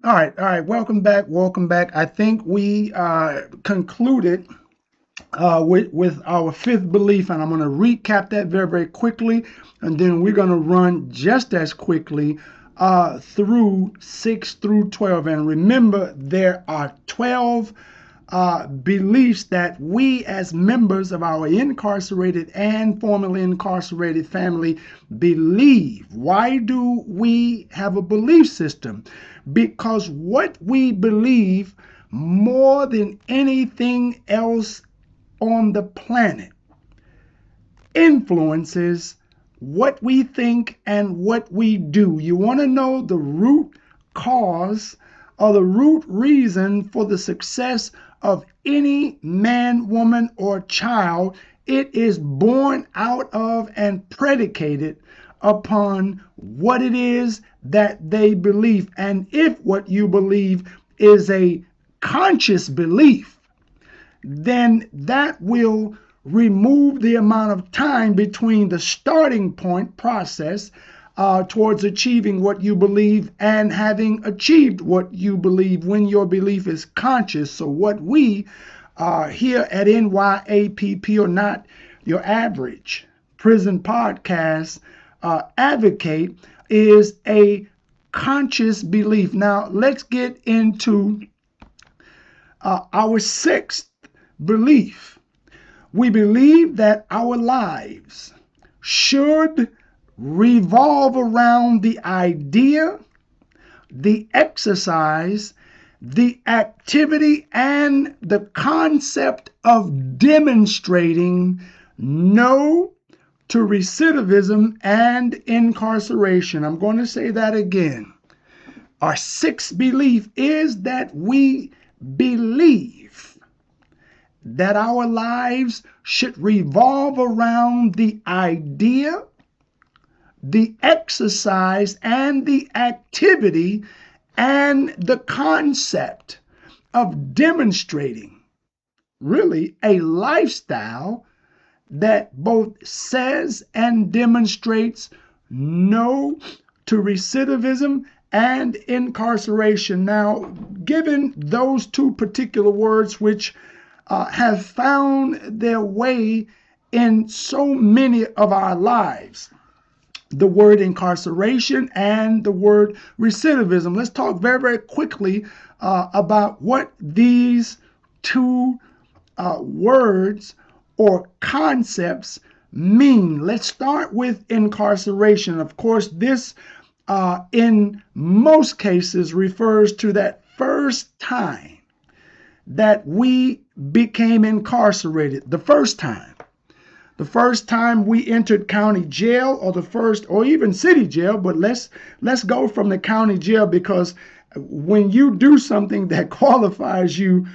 All right. Welcome back. Welcome back. I think we concluded with our fifth belief, and I'm going to recap that very, very quickly, and then we're going to run just as quickly through 6 through 12. And remember, there are 12 beliefs that we, as members of our incarcerated and formerly incarcerated family, believe. Why do we have a belief system? Because what we believe more than anything else on the planet influences what we think and what we do. You want to know the root cause or the root reason for the success of any man, woman, or child? It is born out of and predicated upon what it is that they believe. And if what you believe is a conscious belief, then that will remove the amount of time between the starting point process towards achieving what you believe and having achieved what you believe when your belief is conscious. So what we here at NYAPP, or not your average prison podcast, advocate is a conscious belief. Now let's get into our sixth belief. We believe that our lives should revolve around the idea, the exercise, the activity, and the concept of demonstrating no to recidivism and incarceration. I'm going to say that again. Our sixth belief is that we believe that our lives should revolve around the idea, the exercise, and the activity, and the concept of demonstrating really a lifestyle that both says and demonstrates no to recidivism and incarceration. Now, given those two particular words, which have found their way in so many of our lives, the word incarceration and the word recidivism. Let's talk very, very quickly about what these two words or concepts mean. Let's start with incarceration. Of course, this in most cases refers to that first time that we became incarcerated. The first time we entered county jail, or the first, or even city jail, but let's go from the county jail, because when you do something that qualifies you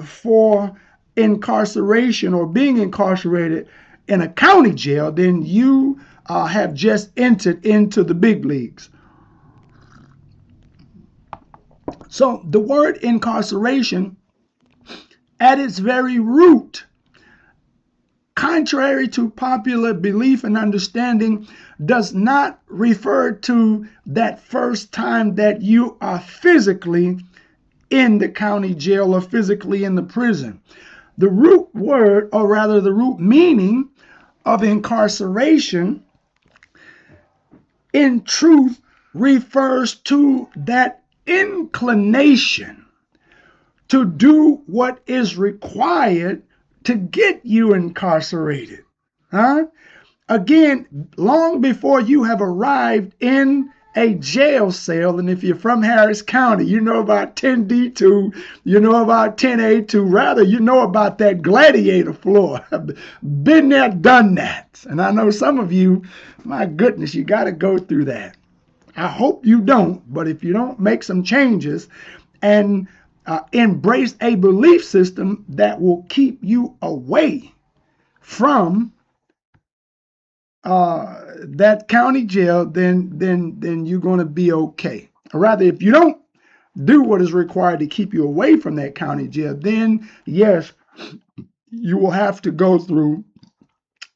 for incarceration or being incarcerated in a county jail, then you have just entered into the big leagues. So the word incarceration, at its very root, contrary to popular belief and understanding, does not refer to that first time that you are physically in the county jail or physically in the prison. The root word, or rather the root meaning of incarceration, in truth, refers to that inclination to do what is required to get you incarcerated. Again, long before you have arrived in a jail cell, and if you're from Harris County, you know about 10D2, you know about 10A2, rather, you know about that gladiator floor. Been there, done that. And I know some of you, my goodness, you got to go through that. I hope you don't, but if you don't, make some changes and embrace a belief system that will keep you away from that county jail, then you're going to be okay. Or rather, if you don't do what is required to keep you away from that county jail, then yes, you will have to go through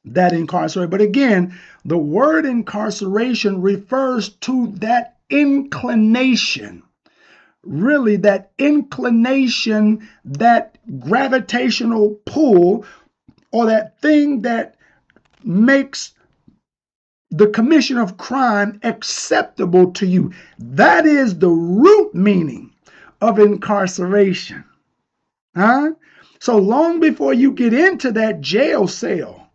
that incarceration. But again, the word incarceration refers to that inclination really that inclination, that gravitational pull, or that thing that makes the commission of crime acceptable to you. That is the root meaning of incarceration. Huh? So long before you get into that jail cell,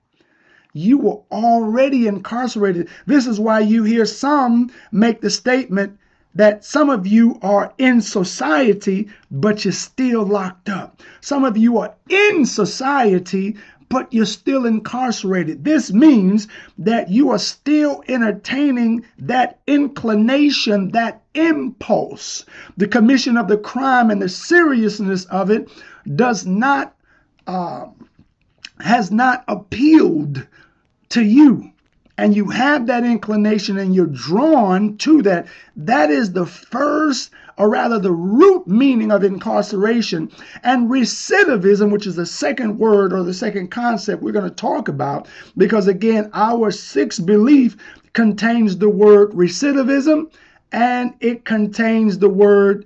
you were already incarcerated. This is why you hear some make the statement that some of you are in society, but you're still locked up. Some of you are in society, but you're still incarcerated. This means that you are still entertaining that inclination, that impulse. The commission of the crime and the seriousness of it has not appealed to you. And you have that inclination and you're drawn to that. That is the first, or rather the root meaning of incarceration. And recidivism, which is the second word or the second concept we're going to talk about, because again, our sixth belief contains the word recidivism and it contains the word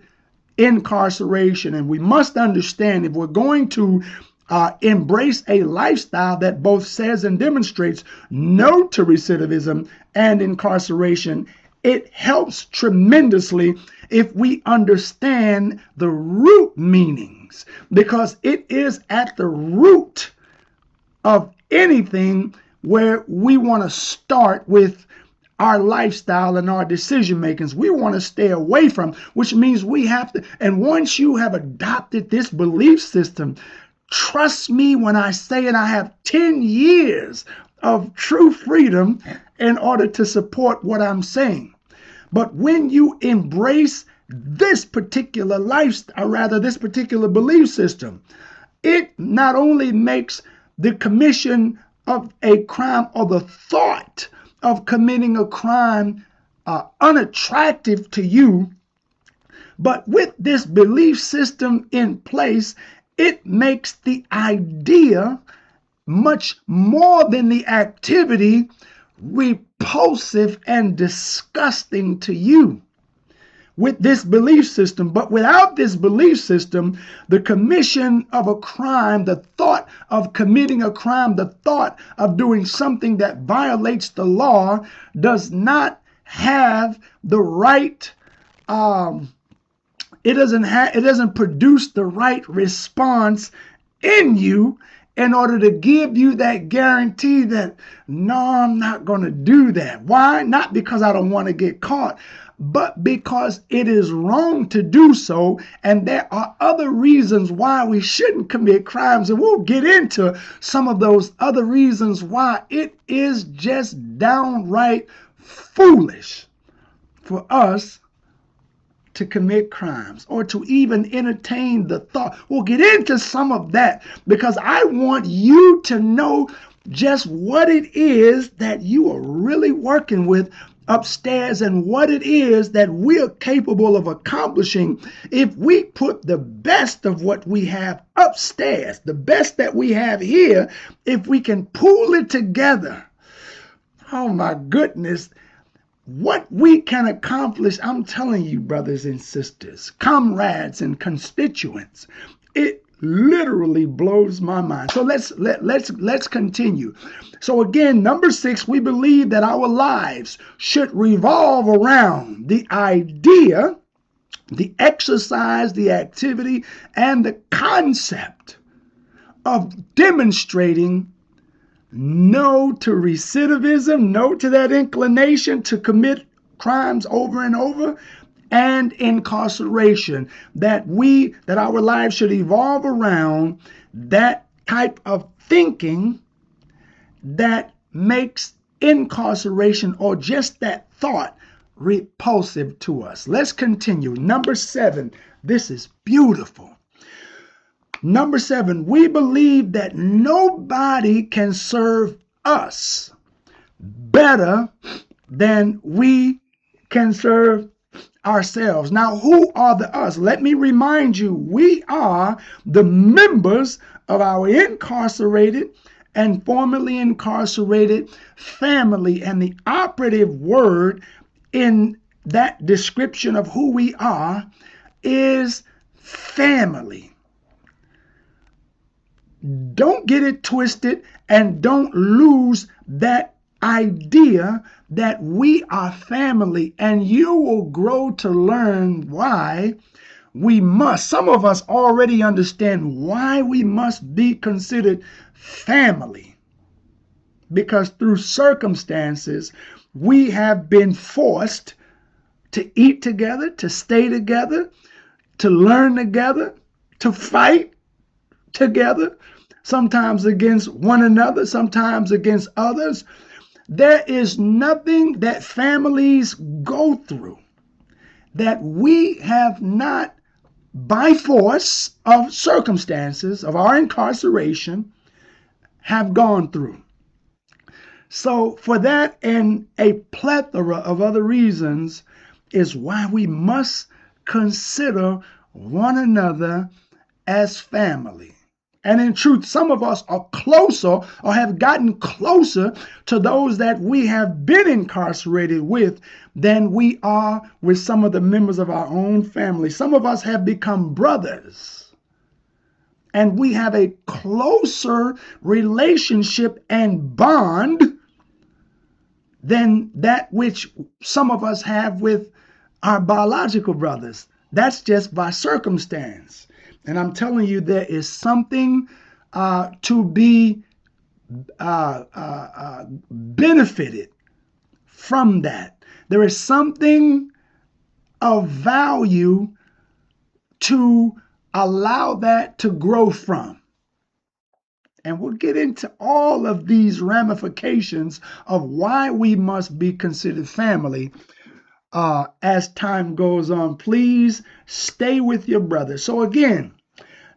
incarceration. And we must understand, if we're going to embrace a lifestyle that both says and demonstrates no to recidivism and incarceration, it helps tremendously if we understand the root meanings, because it is at the root of anything where we want to start with our lifestyle and our decision makings. We want to stay away from, which means we have to. And once you have adopted this belief system, trust me when I say it, I have 10 years of true freedom in order to support what I'm saying. But when you embrace this particular lifestyle, or rather this particular belief system, it not only makes the commission of a crime or the thought of committing a crime unattractive to you, but with this belief system in place, it makes the idea much more than the activity repulsive and disgusting to you. With this belief system, but without this belief system, the commission of a crime, the thought of committing a crime, the thought of doing something that violates the law does not have the right, it doesn't produce the right response in you in order to give you that guarantee that, no, I'm not going to do that. Why? Not because I don't want to get caught, but because it is wrong to do so. And there are other reasons why we shouldn't commit crimes. And we'll get into some of those other reasons why it is just downright foolish for us to commit crimes or to even entertain the thought. We'll get into some of that because I want you to know just what it is that you are really working with upstairs and what it is that we're capable of accomplishing if we put the best of what we have upstairs, the best that we have here, if we can pool it together. Oh my goodness, what we can accomplish, I'm telling you, brothers and sisters, comrades and constituents, it literally blows my mind. So let's continue. So again, number 6, we believe that our lives should revolve around the idea, the exercise, the activity, and the concept of demonstrating no to recidivism, no to that inclination to commit crimes over and over, and incarceration. That our lives should evolve around that type of thinking that makes incarceration or just that thought repulsive to us. Let's continue. Number 7, this is beautiful. Number 7, we believe that nobody can serve us better than we can serve ourselves. Now, who are the us? Let me remind you, we are the members of our incarcerated and formerly incarcerated family. And the operative word in that description of who we are is family. Don't get it twisted and don't lose that idea that we are family, and you will grow to learn why we must. Some of us already understand why we must be considered family, because through circumstances we have been forced to eat together, to stay together, to learn together, to fight together, sometimes against one another, sometimes against others. There is nothing that families go through that we have not, by force of circumstances of our incarceration, have gone through. So for that and a plethora of other reasons is why we must consider one another as family. And in truth, some of us are closer or have gotten closer to those that we have been incarcerated with than we are with some of the members of our own family. Some of us have become brothers, and we have a closer relationship and bond than that which some of us have with our biological brothers. That's just by circumstance. And I'm telling you, there is something to be benefited from that. There is something of value to allow that to grow from. And we'll get into all of these ramifications of why we must be considered family as time goes on. Please stay with your brother. So again,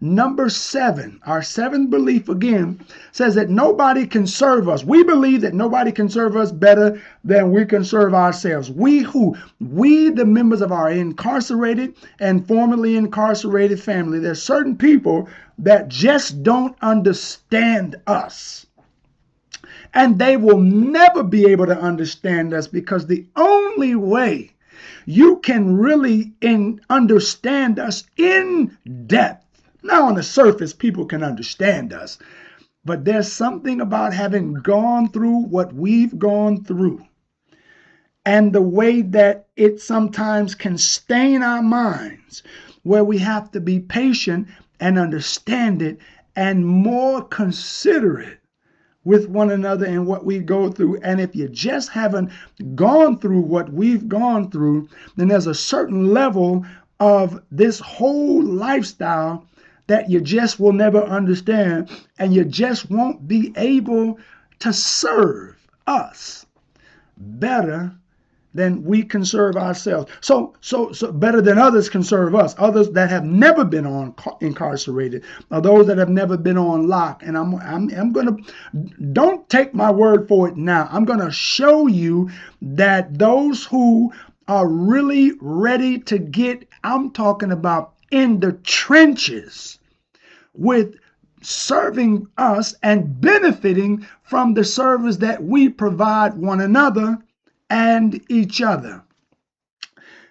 number 7, our 7th belief again says that nobody can serve us. We believe that nobody can serve us better than we can serve ourselves. We who? We, the members of our incarcerated and formerly incarcerated family. There's certain people that just don't understand us. And they will never be able to understand us, because the only way you can really understand us in depth. Now, on the surface, people can understand us, but there's something about having gone through what we've gone through and the way that it sometimes can stain our minds, where we have to be patient and understand it and more considerate with one another and what we go through. And if you just haven't gone through what we've gone through, then there's a certain level of this whole lifestyle that you just will never understand, and you just won't be able to serve us better than we can serve ourselves. So better than others can serve us. Others that have never been incarcerated, or those that have never been on lock. And I'm gonna, don't take my word for it now. I'm gonna show you that those who are really ready to get, I'm talking about in the trenches with serving us and benefiting from the service that we provide one another and each other.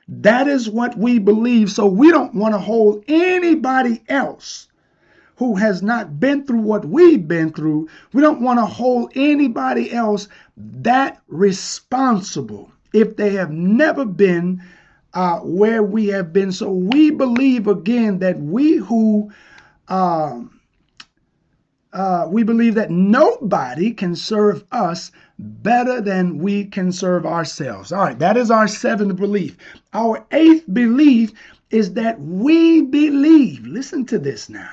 That is what we believe. So we don't want to hold anybody else who has not been through what we've been through. We don't want to hold anybody else that responsible if they have never been where we have been. So we believe again that we believe that nobody can serve us better than we can serve ourselves. All right, that is our 7th belief. Our 8th belief is that we believe, listen to this now,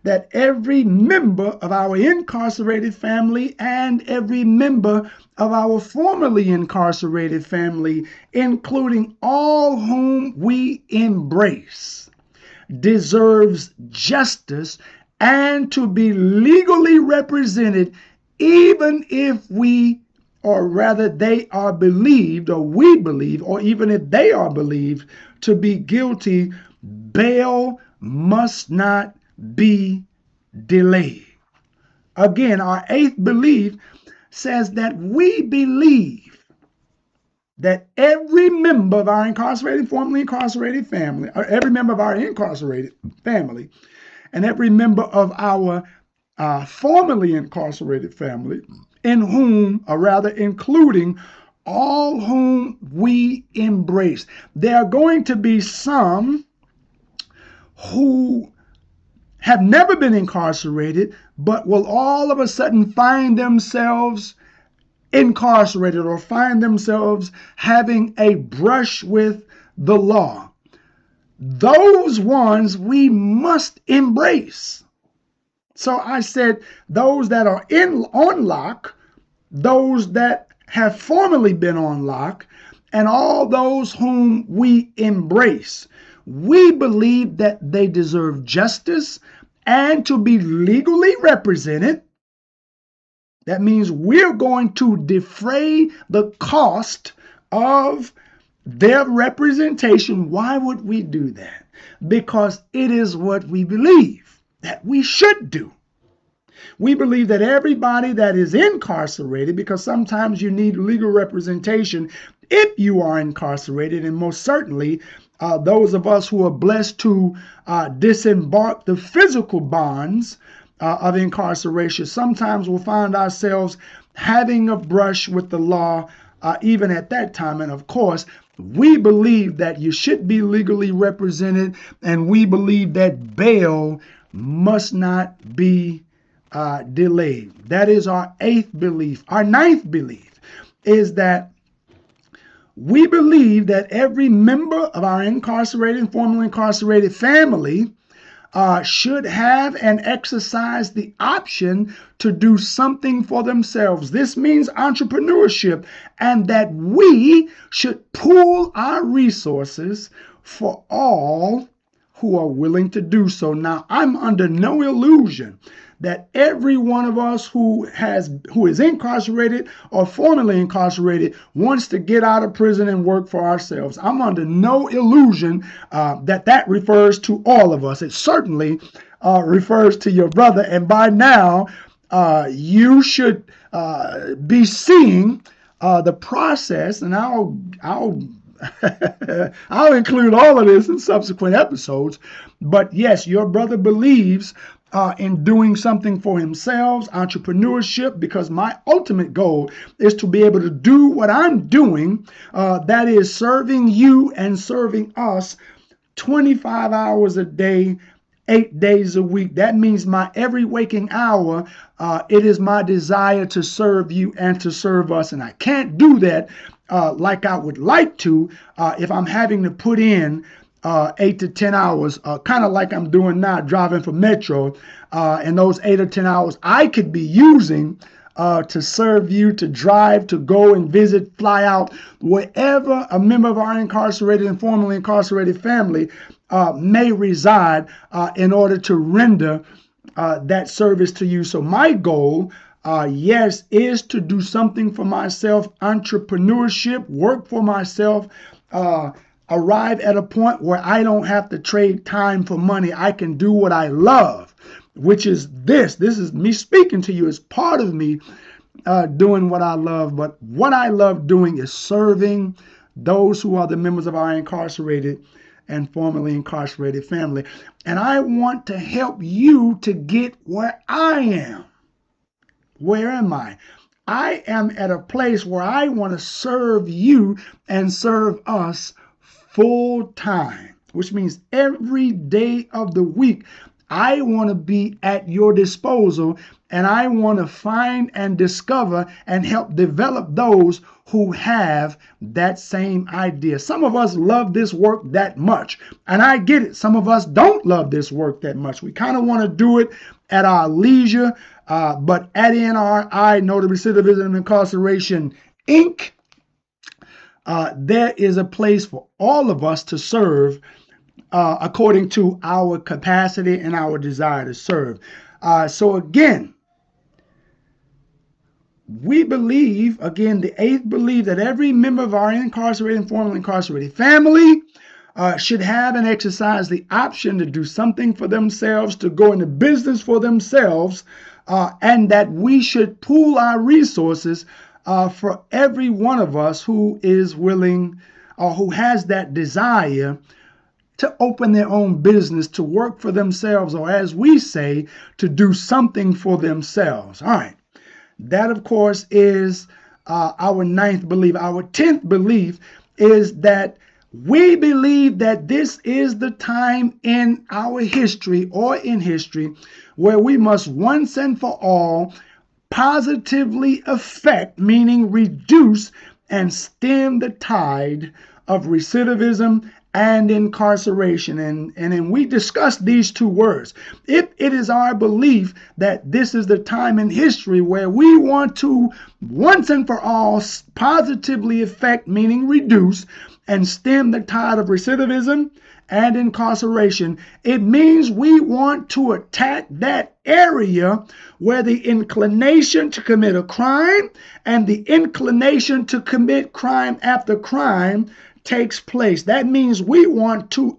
that every member of our incarcerated family and every member of our formerly incarcerated family, including all whom we embrace, deserves justice and to be legally represented, even if we, or rather they are believed, or we believe, or even if they are believed to be guilty. Bail must not be delayed. Again, our 8th belief says that we believe that every member of our incarcerated, formerly incarcerated family, or every member of our incarcerated family, and every member of our formerly incarcerated family, in whom, or rather including all whom we embrace. There are going to be some who have never been incarcerated, but will all of a sudden find themselves incarcerated or find themselves having a brush with the law. Those ones we must embrace. So I said those that are on lock, those that have formerly been on lock, and all those whom we embrace. We believe that they deserve justice and to be legally represented. That means we're going to defray the cost of their representation. Why would we do that? Because it is what we believe that we should do. We believe that everybody that is incarcerated, because sometimes you need legal representation if you are incarcerated, and most certainly those of us who are blessed to disembark the physical bonds of incarceration, sometimes we'll find ourselves having a brush with the law even at that time. And of course, we believe that you should be legally represented, and we believe that bail must not be delayed. That is our eighth belief. Our ninth belief is that we believe that every member of our incarcerated and formerly incarcerated family should have and exercise the option to do something for themselves. This means entrepreneurship, and that we should pool our resources for all who are willing to do so. Now, I'm under no illusion that every one of us who is incarcerated or formerly incarcerated wants to get out of prison and work for ourselves. I'm under no illusion that refers to all of us. It certainly refers to your brother. And by now, you should be seeing the process, and I'll I'll include all of this in subsequent episodes. But yes, your brother believes in doing something for himself, entrepreneurship, because my ultimate goal is to be able to do what I'm doing, that is serving you and serving us 25 hours a day, 8 days a week. That means my every waking hour, it is my desire to serve you and to serve us. And I can't do that like I would like to if I'm having to put in 8 to 10 hours, kind of like I'm doing now, driving for Metro. And those 8 or 10 hours I could be using to serve you, to drive, to go and visit, fly out, wherever a member of our incarcerated and formerly incarcerated family may reside, in order to render that service to you. So my goal, yes, is to do something for myself, entrepreneurship, work for myself, arrive at a point where I don't have to trade time for money. I can do what I love, which is this. This is me speaking to you as part of me doing what I love. But what I love doing is serving those who are the members of our incarcerated and formerly incarcerated family. And I want to help you to get where I am. Where am I? I am at a place where I want to serve you and serve us full time, which means every day of the week, I want to be at your disposal, and I want to find and discover and help develop those who have that same idea. Some of us love this work that much, and I get it. Some of us don't love this work that much. We kind of want to do it at our leisure, but at NRI, Notary Recidivism and Incarceration, Inc., there is a place for all of us to serve according to our capacity and our desire to serve. So again, we believe, again, the eighth belief that every member of our incarcerated and formerly incarcerated family should have and exercise the option to do something for themselves, to go into business for themselves, and that we should pool our resources for every one of us who is willing or who has that desire to open their own business, to work for themselves, or as we say, to do something for themselves. All right. That, of course, is our ninth belief. Our 10th belief is that we believe that this is the time in our history or in history where we must once and for all positively affect, meaning reduce and stem the tide of recidivism and incarceration. And we discussed these two words. If it is our belief that this is the time in history where we want to once and for all positively affect, meaning reduce, and stem the tide of recidivism and incarceration, it means we want to attack that area where the inclination to commit a crime and the inclination to commit crime after crime takes place. That means we want to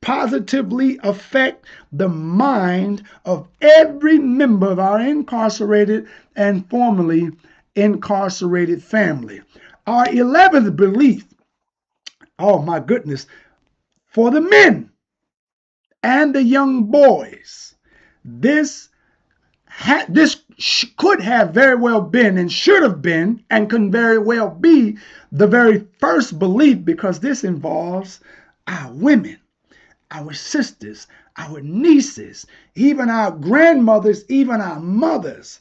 positively affect the mind of every member of our incarcerated and formerly incarcerated family. Our 11th belief, oh my goodness, for the men and the young boys, this could have very well been and should have been and can very well be the very first belief, because this involves our women, our sisters, our nieces, even our grandmothers, even our mothers.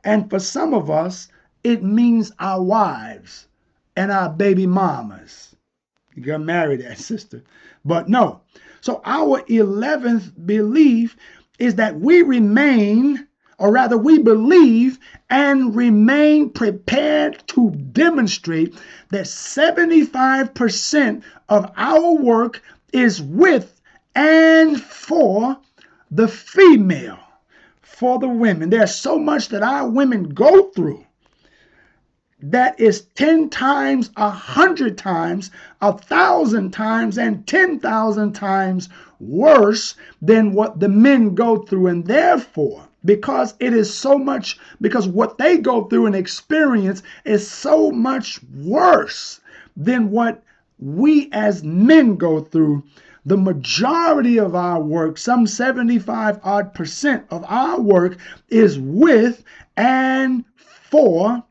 And for some of us, it means our wives and our baby mamas. You got married that, sister. But no. So our 11th belief is that we remain, or rather we believe and remain prepared to demonstrate that 75% of our work is with and for the female, for the women. There's so much that our women go through that is 10 times, 100 times, 1,000 times, and 10,000 times worse than what the men go through. And therefore, because it is so much, because what they go through and experience is so much worse than what we as men go through, the majority of our work, some 75% of our work, is with and for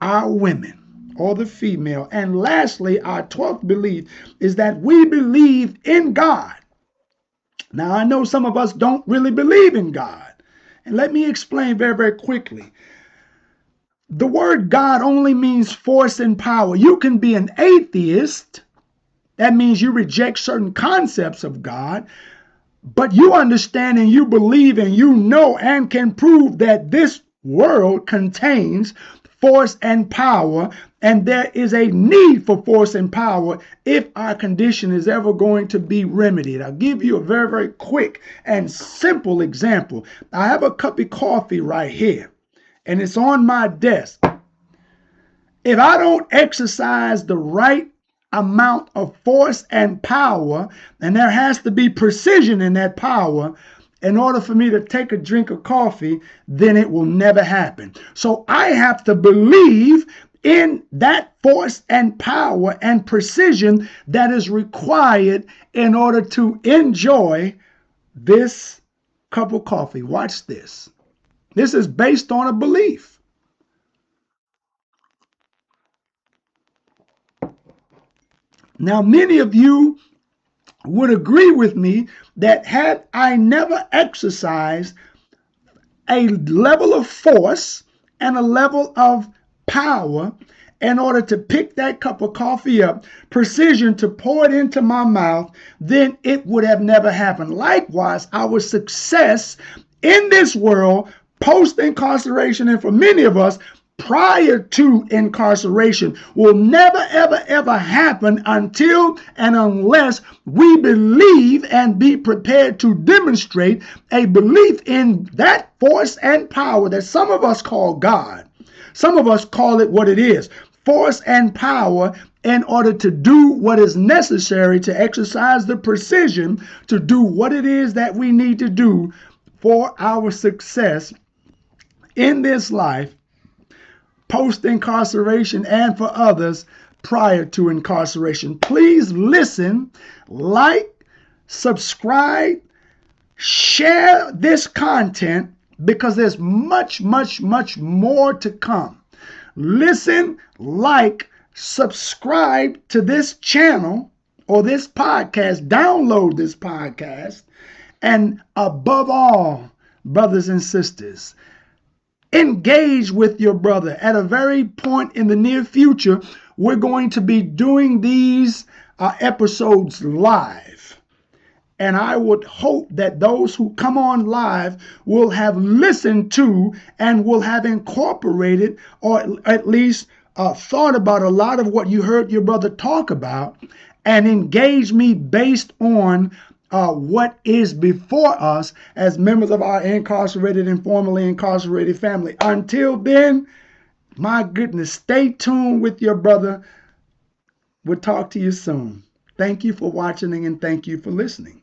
our women or the female. And lastly, our 12th belief is that we believe in God. Now, I know some of us don't really believe in God. And let me explain very, very quickly. The word God only means force and power. You can be an atheist. That means you reject certain concepts of God, but you understand and you believe and you know and can prove that this world contains force and power, and there is a need for force and power if our condition is ever going to be remedied. I'll give you a very, very quick and simple example. I have a cup of coffee right here, and it's on my desk. If I don't exercise the right amount of force and power, and there has to be precision in that power, in order for me to take a drink of coffee, then it will never happen. So I have to believe in that force and power and precision that is required in order to enjoy this cup of coffee. Watch this. This is based on a belief. Now, many of you would agree with me that had I never exercised a level of force and a level of power in order to pick that cup of coffee up, precision to pour it into my mouth, then it would have never happened. Likewise, our success in this world, post-incarceration, and for many of us, prior to incarceration, will never, ever, ever happen until and unless we believe and be prepared to demonstrate a belief in that force and power that some of us call God. Some of us call it what it is, force and power, in order to do what is necessary to exercise the precision to do what it is that we need to do for our success in this life, post-incarceration and for others prior to incarceration. Please listen, like, subscribe, share this content because there's much, much, much more to come. Listen, like, subscribe to this channel or this podcast, download this podcast, and above all, brothers and sisters, engage with your brother. At a very point in the near future, we're going to be doing these episodes live. And I would hope that those who come on live will have listened to and will have incorporated or at least thought about a lot of what you heard your brother talk about and engage me based on what is before us as members of our incarcerated and formerly incarcerated family. Until then, my goodness, stay tuned with your brother. We'll talk to you soon. Thank you for watching and thank you for listening.